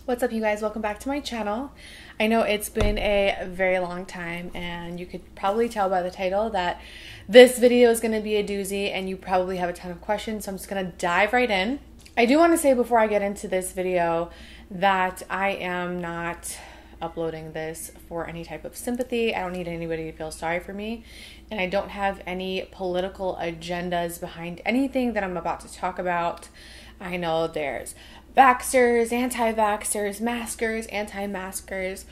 What's up, you guys? Welcome back to my channel. I know it's been a very long time, and you could probably tell by the title that this video is going to be a doozy, and you probably have a ton of questions, so I'm just going to dive right in. I do want to say before I get into this video that I am not uploading this for any type of sympathy. I don't need anybody to feel sorry for me, and I don't have any political agendas behind anything that I'm about to talk about. I know there's vaxxers, anti-vaxxers, maskers, anti-maskers.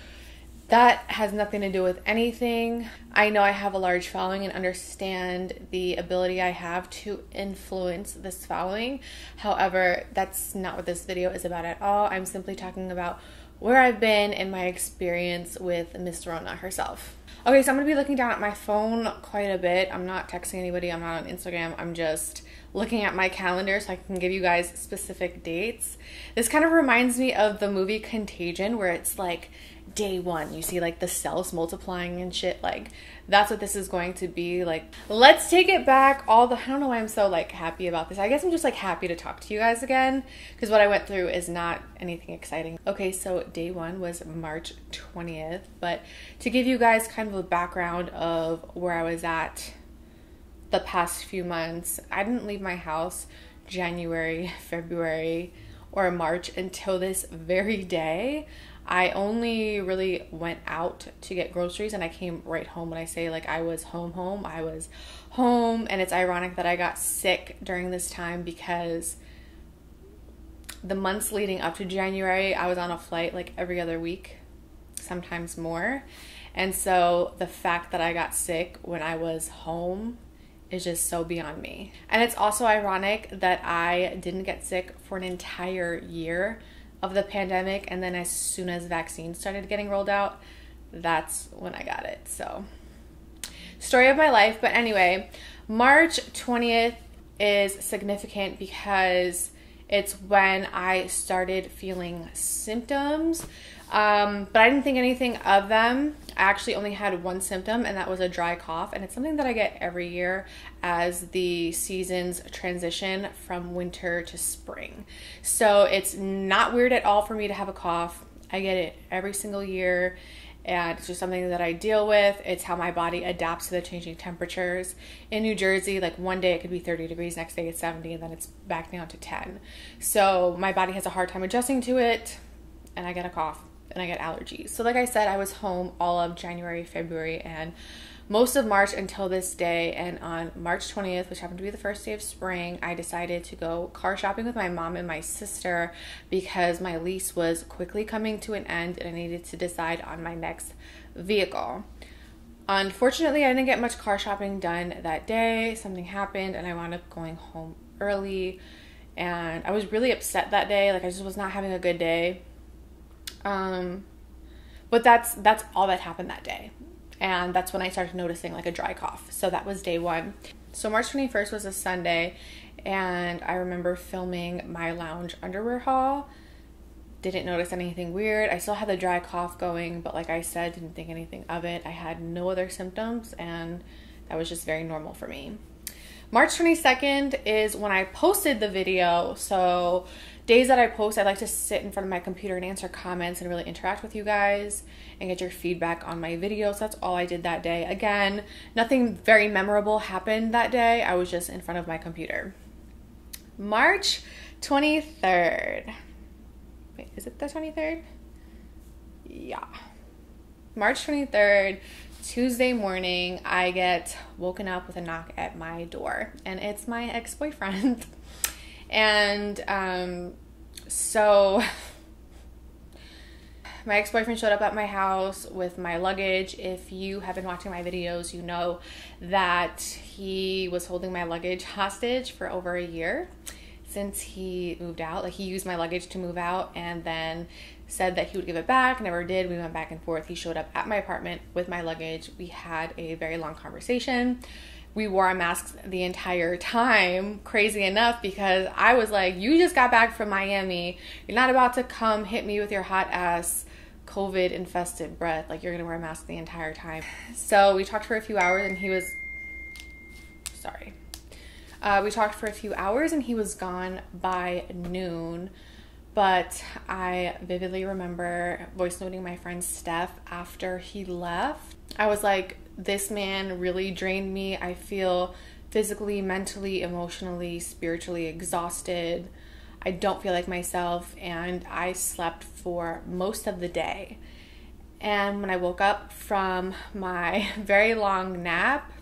That has nothing to do with anything. I know I have a large following and understand the ability I have to influence this following. However, that's not what this video is about at all. I'm simply talking about where I've been and my experience with Miss Rona herself. Okay, so I'm going to be looking down at my phone quite a bit. I'm not texting anybody. I'm not on Instagram. I'm just looking at my calendar so I can give you guys specific dates. This kind of reminds me of the movie Contagion, where it's like day one, you see like the cells multiplying and shit. Like that's what this is going to be like. Let's take it back I don't know why I'm so like happy about this. I guess I'm just like happy to talk to you guys again because what I went through is not anything exciting. Okay, so day one was March 20th, but to give you guys kind of a background of where I was at the past few months, I didn't leave my house January, February, or March until this very day. I only really went out to get groceries and I came right home. When I say like I was home, I was home. And it's ironic that I got sick during this time because the months leading up to January, I was on a flight like every other week, sometimes more. And so the fact that I got sick when I was home is just so beyond me. And it's also ironic that I didn't get sick for an entire year of the pandemic, and then as soon as vaccines started getting rolled out, that's when I got it. So story of my life. But anyway, March 20th is significant because it's when I started feeling symptoms, but I didn't think anything of them. I actually only had one symptom, and that was a dry cough, and it's something that I get every year as the seasons transition from winter to spring. So it's not weird at all for me to have a cough. I get it every single year, and it's just something that I deal with. It's how my body adapts to the changing temperatures. In New Jersey, like one day it could be 30 degrees, next day it's 70, and then it's back down to 10. So my body has a hard time adjusting to it, and I get a cough and I get allergies. So like I said, I was home all of January, February, and most of March until this day. And on March 20th, which happened to be the first day of spring, I decided to go car shopping with my mom and my sister because my lease was quickly coming to an end and I needed to decide on my next vehicle. Unfortunately, I didn't get much car shopping done that day. Something happened and I wound up going home early, and I was really upset that day. Like I just was not having a good day. But that's all that happened that day. And that's when I started noticing like a dry cough. So that was day one. So March 21st was a Sunday, and I remember filming my lounge underwear haul. Didn't notice anything weird. I still had the dry cough going, but like I said, didn't think anything of it. I had no other symptoms, and that was just very normal for me. March 22nd is when I posted the video. So days that I post, I like to sit in front of my computer and answer comments and really interact with you guys and get your feedback on my videos. That's all I did that day. Again, nothing very memorable happened that day. I was just in front of my computer. March 23rd. Wait, is it the 23rd? Yeah. March 23rd, Tuesday morning, I get woken up with a knock at my door, and it's my ex-boyfriend. And so my ex-boyfriend showed up at my house with my luggage. If you have been watching my videos, you know that he was holding my luggage hostage for over a year since he moved out. Like he used my luggage to move out and then said that he would give it back, never did. We went back and forth. He showed up at my apartment with my luggage. We had a very long conversation. We wore our masks the entire time, crazy enough, because I was like, you just got back from Miami. You're not about to come hit me with your hot ass COVID infested breath. Like you're gonna wear a mask the entire time. So we talked for a few hours and he was, we talked for a few hours and he was gone by noon. But I vividly remember voice noting my friend Steph after he left. I was like, this man really drained me. I feel physically, mentally, emotionally, spiritually exhausted. I don't feel like myself, and I slept for most of the day. And when I woke up from my very long nap,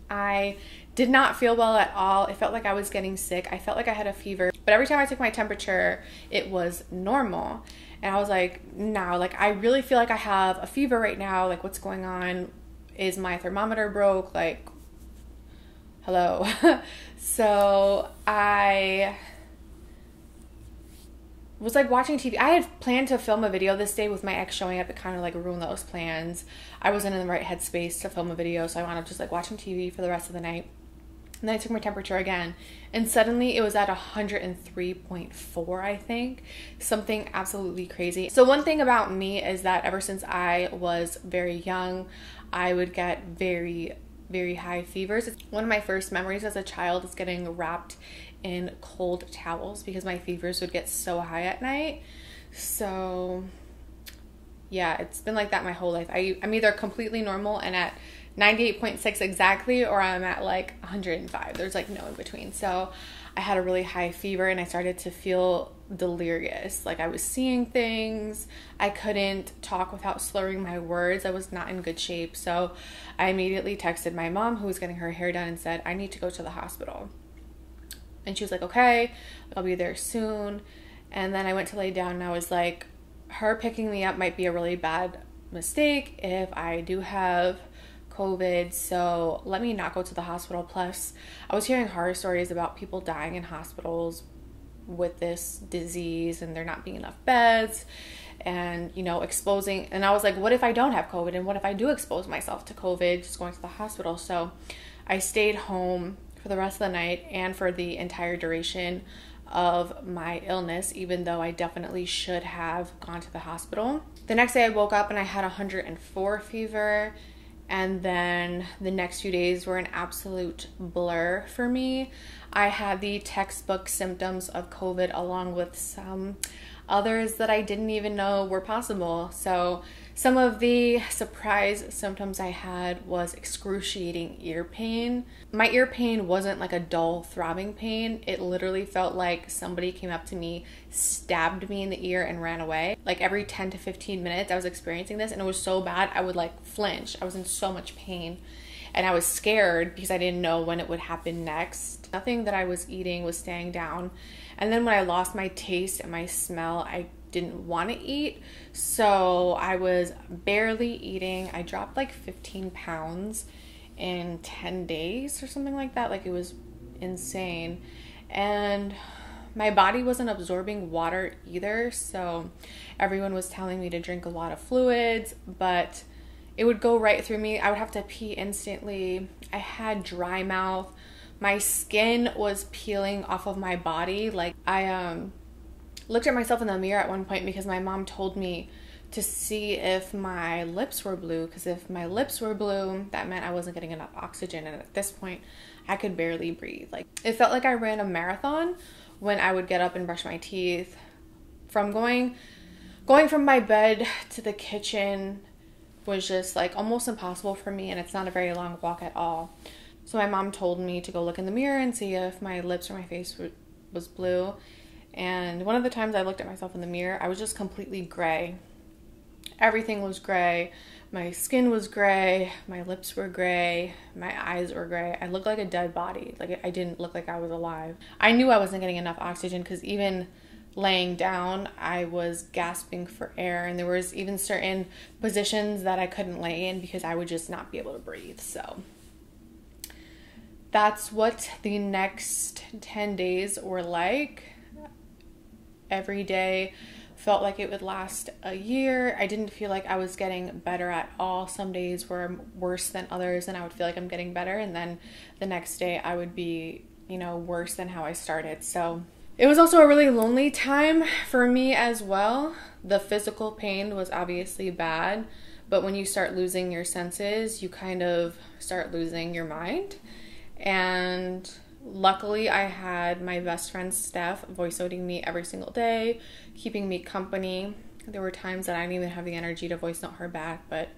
I did not feel well at all. It felt like I was getting sick. I felt like I had a fever, but every time I took my temperature, it was normal. And I was like, no, like I really feel like I have a fever right now. Like, what's going on? Is my thermometer broke? Like, hello. So I was like watching TV. I had planned to film a video this day with my ex showing up. It kind of like ruined those plans. I wasn't in the right headspace to film a video, so I wound up just like watching TV for the rest of the night. And then I took my temperature again, and suddenly it was at 103.4, I think. Something absolutely crazy. So one thing about me is that ever since I was very young, I would get very, very high fevers. One of my first memories as a child is getting wrapped in cold towels because my fevers would get so high at night. So yeah, it's been like that my whole life. I'm either completely normal and at 98.6 exactly, or I'm at like 105. There's like no in between. So I had a really high fever and I started to feel delirious. Like I was seeing things. I couldn't talk without slurring my words. I was not in good shape. So I immediately texted my mom, who was getting her hair done, and said, I need to go to the hospital. And she was like, okay, I'll be there soon. And then I went to lay down and I was like, her picking me up might be a really bad mistake if I do have COVID, so let me not go to the hospital. Plus, I was hearing horror stories about people dying in hospitals with this disease and there not being enough beds and, you know, exposing. And I was like, what if I don't have COVID? And what if I do expose myself to COVID just going to the hospital? So I stayed home for the rest of the night and for the entire duration of my illness, even though I definitely should have gone to the hospital. The next day I woke up and I had 104 fever. And then the next few days were an absolute blur for me. I had the textbook symptoms of COVID along with some others that I didn't even know were possible. So some of the surprise symptoms I had was excruciating ear pain. My ear pain wasn't like a dull throbbing pain. It literally felt like somebody came up to me, stabbed me in the ear and ran away. Like every 10 to 15 minutes I was experiencing this, and it was so bad I would like flinch. I was in so much pain and I was scared because I didn't know when it would happen next. Nothing that I was eating was staying down. And then when I lost my taste and my smell, I didn't want to eat, so I was barely eating. I dropped like 15 pounds in 10 days or something like that. Like, it was insane. And my body wasn't absorbing water either, so everyone was telling me to drink a lot of fluids, but it would go right through me. I would have to pee instantly. I had dry mouth. My skin was peeling off of my body. Like, I looked at myself in the mirror at one point because my mom told me to see if my lips were blue, because if my lips were blue, that meant I wasn't getting enough oxygen, and at this point I could barely breathe. Like, it felt like I ran a marathon when I would get up and brush my teeth. From going from my bed to the kitchen was just like almost impossible for me, and it's not a very long walk at all. So my mom told me to go look in the mirror and see if my lips or my face was blue. And one of the times I looked at myself in the mirror, I was just completely gray. Everything was gray. My skin was gray. My lips were gray. My eyes were gray. I looked like a dead body. Like, I didn't look like I was alive. I knew I wasn't getting enough oxygen because even laying down, I was gasping for air. And there was even certain positions that I couldn't lay in because I would just not be able to breathe. So that's what the next 10 days were like. Every day felt like it would last a year. I didn't feel like I was getting better at all. Some days were worse than others, and I would feel like I'm getting better, and then the next day I would be, you know, worse than how I started. So it was also a really lonely time for me as well. The physical pain was obviously bad, but when you start losing your senses, you kind of start losing your mind. And Luckily, I had my best friend Steph voice noting me every single day, keeping me company. There were times that I didn't even have the energy to voice note her back, but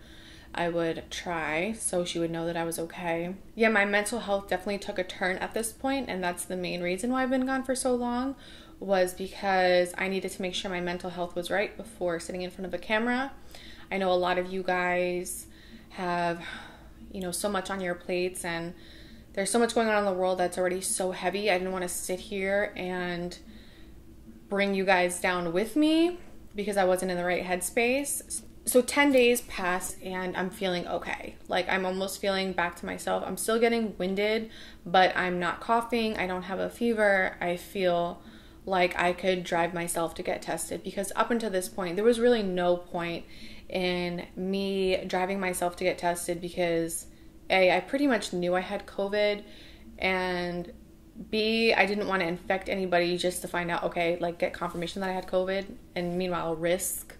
I would try so she would know that I was okay. Yeah, my mental health definitely took a turn at this point, and that's the main reason why I've been gone for so long, was because I needed to make sure my mental health was right before sitting in front of a camera. I know a lot of you guys have, you know, so much on your plates, and there's so much going on in the world that's already so heavy. I didn't want to sit here and bring you guys down with me because I wasn't in the right headspace. So 10 days passed and I'm feeling okay. Like, I'm almost feeling back to myself. I'm still getting winded, but I'm not coughing. I don't have a fever. I feel like I could drive myself to get tested, because up until this point, there was really no point in me driving myself to get tested because A, I pretty much knew I had COVID, and B, I didn't want to infect anybody just to find out, okay, like get confirmation that I had COVID, and meanwhile risk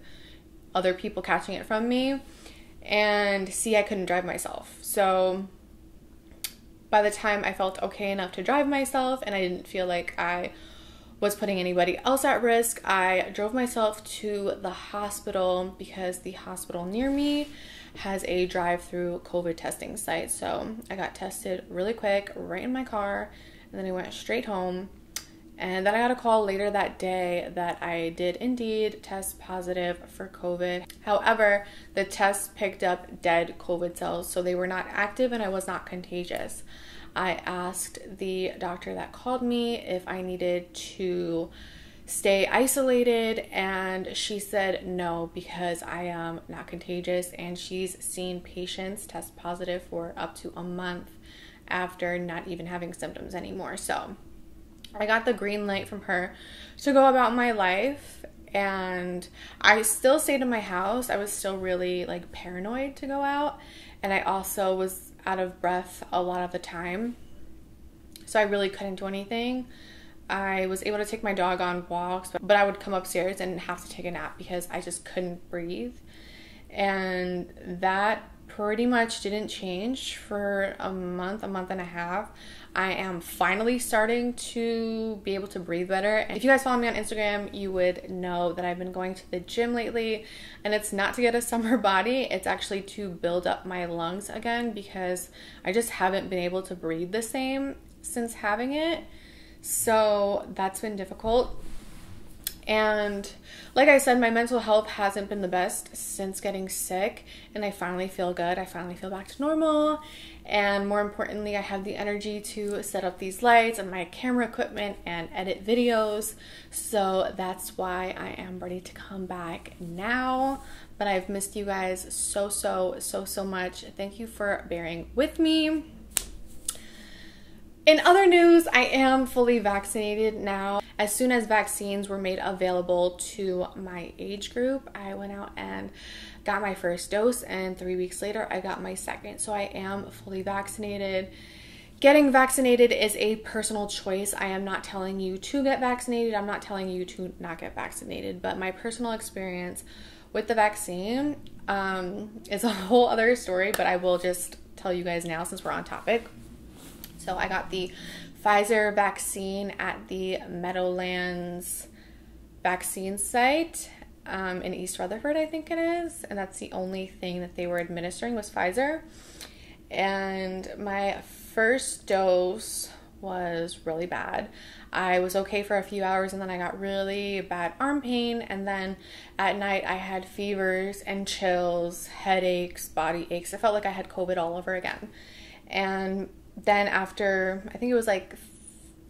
other people catching it from me. And C, I couldn't drive myself. So by the time I felt okay enough to drive myself and I didn't feel like I was putting anybody else at risk, I drove myself to the hospital because the hospital near me has a drive-through COVID testing site. So I got tested really quick right in my car, and then I went straight home. And then I got a call later that day that I did indeed test positive for COVID. However, the test picked up dead COVID cells, so they were not active and I was not contagious. I asked the doctor that called me if I needed to stay isolated, and she said no, because I am not contagious, and she's seen patients test positive for up to a month after not even having symptoms anymore. So I got the green light from her to go about my life, and I still stayed in my house. I was still really like paranoid to go out, and I also was out of breath a lot of the time, so I really couldn't do anything. I was able to take my dog on walks, but I would come upstairs and have to take a nap because I just couldn't breathe. And that pretty much didn't change for a month and a half. I am finally starting to be able to breathe better. And if you guys follow me on Instagram, you would know that I've been going to the gym lately, and it's not to get a summer body. It's actually to build up my lungs again, because I just haven't been able to breathe the same since having it. So that's been difficult. And like I said, my mental health hasn't been the best since getting sick, and I finally feel good. I finally feel back to normal, and more importantly, I have the energy to set up these lights and my camera equipment and edit videos. So that's why I am ready to come back now. But I've missed you guys so much. Thank you for bearing with me. In other news, I am fully vaccinated now. As soon as vaccines were made available to my age group, I went out and got my first dose, and 3 weeks later, I got my second. So I am fully vaccinated. Getting vaccinated is a personal choice. I am not telling you to get vaccinated. I'm not telling you to not get vaccinated. But my personal experience with the vaccine is a whole other story, but I will just tell you guys now since we're on topic. So I got the Pfizer vaccine at the Meadowlands vaccine site in East Rutherford, I think it is. And that's the only thing that they were administering was Pfizer. And my first dose was really bad. I was okay for a few hours, and then I got really bad arm pain. And then at night I had fevers and chills, headaches, body aches. I felt like I had COVID all over again. And then after, I think it was like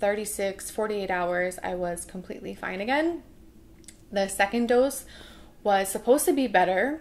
48 hours, I was completely fine again. The second dose was supposed to be better,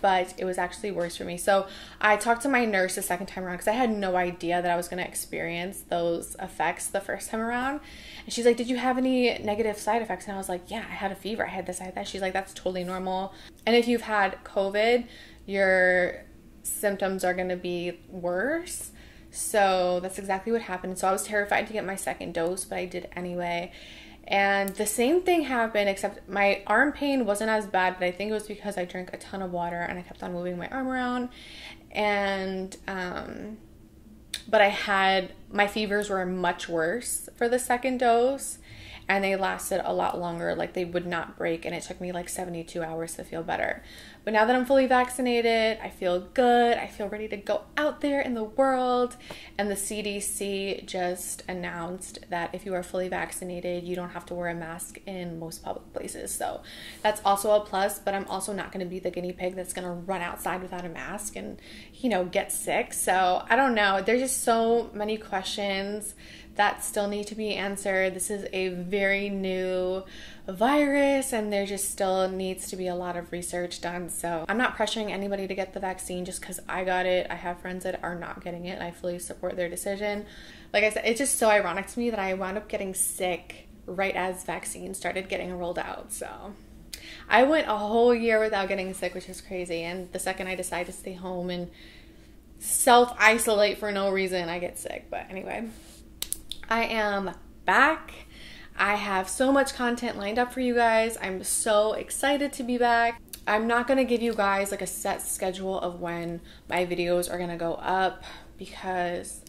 but it was actually worse for me. So I talked to my nurse the second time around because I had no idea that I was going to experience those effects the first time around. And she's like, did you have any negative side effects? And I was like, yeah, I had a fever. I had this, I had that. She's like, that's totally normal. And if you've had COVID, your symptoms are going to be worse. So that's exactly what happened. So I was terrified to get my second dose, but I did anyway. And the same thing happened, except my arm pain wasn't as bad, but I think it was because I drank a ton of water and I kept on moving my arm around. And but my fevers were much worse for the second dose, and they lasted a lot longer. Like, they would not break, and it took me like 72 hours to feel better. But now that I'm fully vaccinated, I feel good. I feel ready to go out there in the world. And the CDC just announced that if you are fully vaccinated, you don't have to wear a mask in most public places. So that's also a plus, but I'm also not going to be the guinea pig that's going to run outside without a mask and, you know, get sick. So I don't know. There's just so many questions that still need to be answered. This is a very new virus, and there just still needs to be a lot of research done. So I'm not pressuring anybody to get the vaccine just because I got it. I have friends that are not getting it, and I fully support their decision. Like I said, it's just so ironic to me that I wound up getting sick right as vaccines started getting rolled out. So I went a whole year without getting sick, which is crazy. And the second I decide to stay home and self-isolate for no reason, I get sick. But anyway, I am back. I have so much content lined up for you guys. I'm so excited to be back. I'm not going to give you guys like a set schedule of when my videos are going to go up because,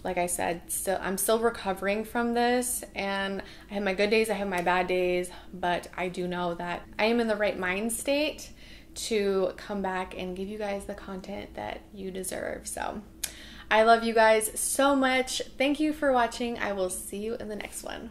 like I said, I'm still recovering from this, and I have my good days, I have my bad days, but I do know that I am in the right mind state to come back and give you guys the content that you deserve. So I love you guys so much. Thank you for watching. I will see you in the next one.